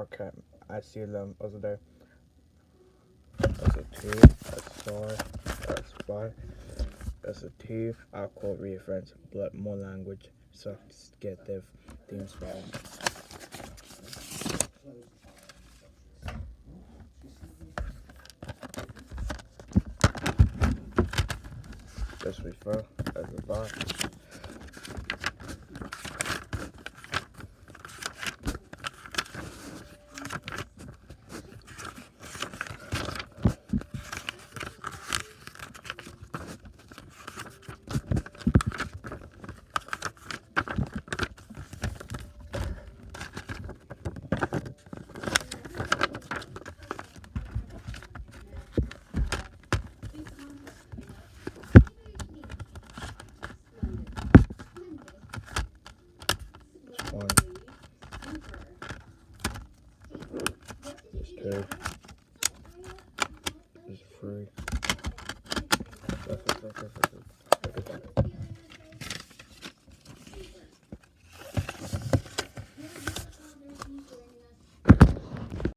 Arkham, Asylum over there. That's a T, that's sorry, that's fine. That's a T, I'll quote reference, but more language, so get the theme spelling. Just refer as a bar. One, there's two, there's three, that's